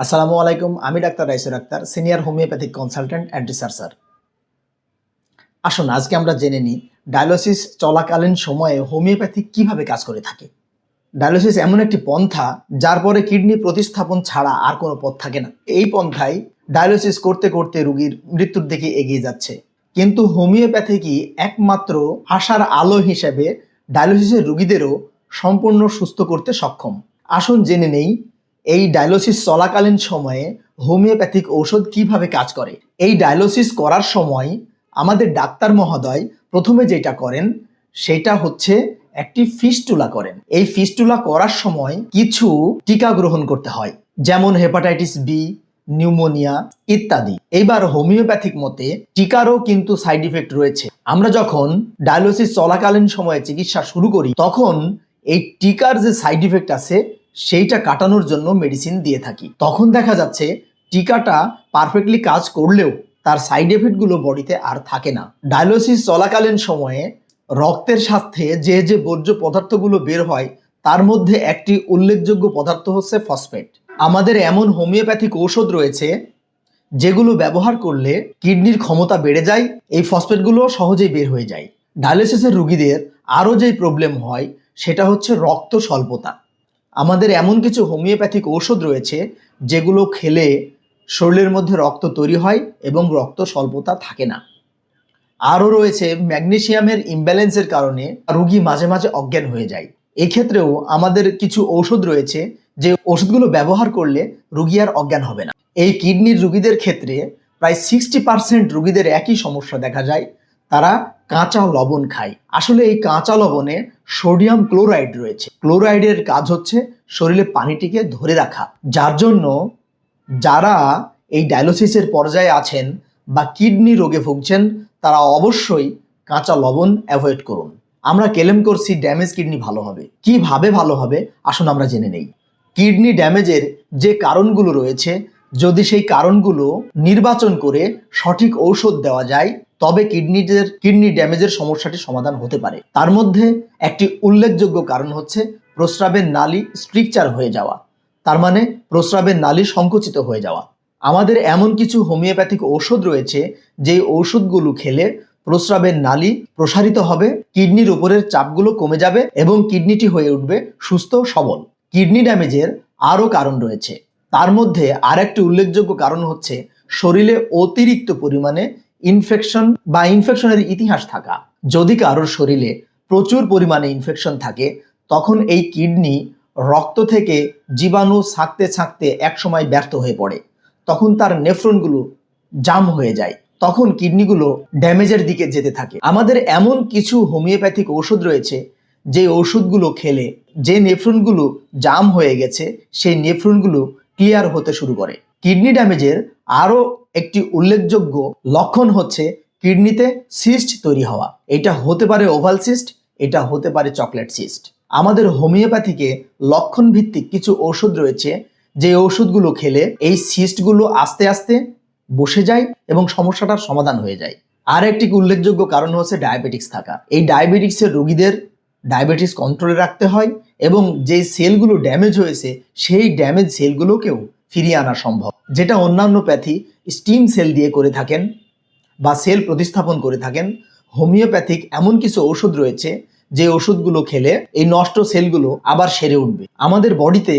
আসসালামু আলাইকুম। আমি doctor Raisul Akhtar, senior homeopathic consultant and researcher. আসুন আজকে আমরা জেনে নিই ডায়ালিসিস চলাকালীন সময়ে হোমিওপ্যাথি কিভাবে কাজ করে থাকে। ডায়ালিসিস এমন একটি পন্থা যার পরে কিডনি প্রতিস্থাপন ছাড়া আর কোনো পথ থাকে না। এই পন্থায় ডায়ালিসিস করতে করতে রোগীর মৃত্যুর দিকে এগিয়ে যাচ্ছে, কিন্তু হোমিওপ্যাথি কি একমাত্র আশার আলো হিসেবে ডায়ালিসিসের রোগীদেরও সম্পূর্ণ সুস্থ করতে সক্ষম? আসুন জেনে নেই এই ডায়ালিসিস চলাকালীন সময়ে হোমিওপ্যাথিক ঔষধ কিভাবে কাজ করে। এই ডায়ালিসিস করার সময় আমাদের ডাক্তার মহোদয় প্রথমে যেটা করেন সেটা হচ্ছে একটি ফিস্টুলা করেন। এই ফিস্টুলা করার সময় কিছু টিকা গ্রহণ করতে হয়, যেমন হেপাটাইটিস বি, নিউমোনিয়া ইত্যাদি। এইবার হোমিওপ্যাথিক মতে টিকারও কিন্তু সাইড ইফেক্ট রয়েছে। আমরা যখন ডায়ালিসিস চলাকালীন সময়ে চিকিৎসা শুরু করি তখন এই টিকার যে সাইড ইফেক্ট আছে সেইটা কাটানোর জন্য মেডিসিন দিয়ে থাকি। তখন দেখা যাচ্ছে টিকাটা পারফেক্টলি কাজ করলেও তার সাইড এফেক্টগুলো বডিতে আর থাকে না। ডায়ালিসিস চলাকালীন সময়ে রক্তের সাথে যে যে বর্জ্য পদার্থগুলো বের হয় তার মধ্যে একটি উল্লেখযোগ্য পদার্থ হচ্ছে ফসফেট। আমাদের এমন হোমিওপ্যাথিক ঔষধ রয়েছে যেগুলো ব্যবহার করলে কিডনির ক্ষমতা বেড়ে যায়, এই ফসফেটগুলো সহজেই বের হয়ে যায়। ডায়ালিসিসের রোগীদের আরও যেই প্রবলেম হয় সেটা হচ্ছে রক্ত স্বল্পতা। আমাদের এমন কিছু হোমিওপ্যাথিক ঔষধ রয়েছে যেগুলো খেলে শরীরের মধ্যে রক্ত তৈরি হয় এবং রক্ত স্বল্পতা থাকে না। আরও রয়েছে ম্যাগনেসিয়ামের ইমব্যালেন্সের কারণে রোগী মাঝে মাঝে অজ্ঞান হয়ে যায়। এক্ষেত্রেও আমাদের কিছু ঔষধ রয়েছে যে ওষুধগুলো ব্যবহার করলে রোগী আর অজ্ঞান হবে না। এই কিডনির রোগীদের ক্ষেত্রে প্রায় 60% রোগীদের একই সমস্যা দেখা যায়, তারা কাঁচা লবণ খায়। আসলে এই কাঁচা লবণে সোডিয়াম ক্লোরাইড রয়েছে। ক্লোরাইডের কাজ হচ্ছে শরীরে পানিটিকে ধরে রাখা, যার জন্য যারা এই ডায়ালিসিসের পর্যায়ে আছেন বা কিডনি রোগে ভুগছেন তারা অবশ্যই কাঁচা লবণ অ্যাভয়েড করুন। আমরা ক্লেম করছি ড্যামেজ কিডনি ভালো হবে। কিভাবে ভালো হবে আসুন আমরা জেনে নেই। কিডনি ড্যামেজের যে কারণগুলো রয়েছে, যদি সেই কারণগুলো নির্বাচন করে সঠিক ঔষধ দেওয়া যায় তবে কিডনি ড্যামেজের সমস্যাটি সমাধান হতে পারে। তার মধ্যে একটি উল্লেখযোগ্য কারণ হচ্ছে প্রস্রাবের নালী স্ট্রিকচার হয়ে যাওয়া, তার মানে প্রস্রাবের নালী সংকুচিত হয়ে যাওয়া। আমাদের এমন কিছু হোমিওপ্যাথিক ঔষধ রয়েছে যে ঔষধগুলো খেলে প্রস্রাবের নালী প্রসারিত হবে, কিডনির উপরের চাপগুলো কমে যাবে এবং কিডনিটি হয়ে উঠবে সুস্থ সবল। কিডনি ড্যামেজের আরও কারণ রয়েছে, তার মধ্যে আরেকটি উল্লেখযোগ্য কারণ হচ্ছে শরীরে অতিরিক্ত পরিমাণে ইনফেকশনের ইতিহাস থাকা। যদি কারোর শরীরে প্রচুর পরিমাণে ইনফেকশন থাকে তখন এই কিডনি রক্ত থেকে জীবাণু ছাঁকতে ছাঁকতে একসময় ব্যর্থ হয়ে পড়ে, তখন তার নেফ্রনগুলো জাম হয়ে যায়, তখন কিডনিগুলো ড্যামেজের দিকে যেতে থাকে। আমাদের এমন কিছু হোমিওপ্যাথিক ওষুধ রয়েছে যে ওষুধগুলো খেলে যে নেফ্রনগুলো জাম হয়ে গেছে সেই নেফ্রনগুলো ক্লিয়ার হতে শুরু করে। কিডনি ড্যামেজের আরও একটি উল্লেখযোগ্য লক্ষণ হচ্ছে কিডনিতে সিস্ট তৈরি হওয়া। এটা হতে পারে ওভাল সিস্ট, এটা হতে পারে চকলেট সিস্ট। আমাদের হোমিওপ্যাথিকে লক্ষণ ভিত্তিক কিছু ওষুধ রয়েছে যে ওষুধগুলো খেলে এই সিস্টগুলো আস্তে আস্তে বসে যায় এবং সমস্যাটার সমাধান হয়ে যায়। আর একটি উল্লেখযোগ্য কারণ হচ্ছে ডায়াবেটিক্স থাকা। এই ডায়াবেটিক্সের রোগীদের ডায়াবেটিস কন্ট্রোলে রাখতে হয় এবং যে সেলগুলো ড্যামেজ হয়েছে সেই ড্যামেজ সেলগুলোকেও ফিরিয়ে আনা সম্ভব, যেটা অন্যান্য প্যাথি স্টিম সেল দিয়ে করে থাকেন বা সেল প্রতিস্থাপন করে থাকেন। হোমিওপ্যাথিক এমন কিছু ওষুধ রয়েছে যে ওষুধগুলো খেলে এই নষ্ট সেলগুলো আবার সেরে উঠবে। আমাদের বডিতে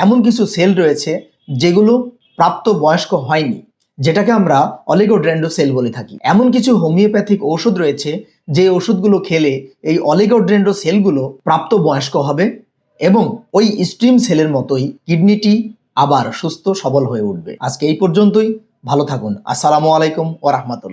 এমন কিছু সেল রয়েছে যেগুলো প্রাপ্ত বয়স্ক হয়নি, যেটাকে আমরা অলিগোডেন্ড্রো সেল বলে থাকি। এমন কিছু হোমিওপ্যাথিক ওষুধ রয়েছে যে ওষুধগুলো খেলে এই অলিগোডেন্ড্রো সেলগুলো প্রাপ্ত বয়স্ক হবে এবং ওই স্ট্রিম সেলের মতোই কিডনিটি আবার সুস্থ সবল হয়ে উঠবে। আজকে এই পর্যন্তই, ভালো থাকুন। আসসালামু আলাইকুম ওয়া রাহমাতুল্লাহ।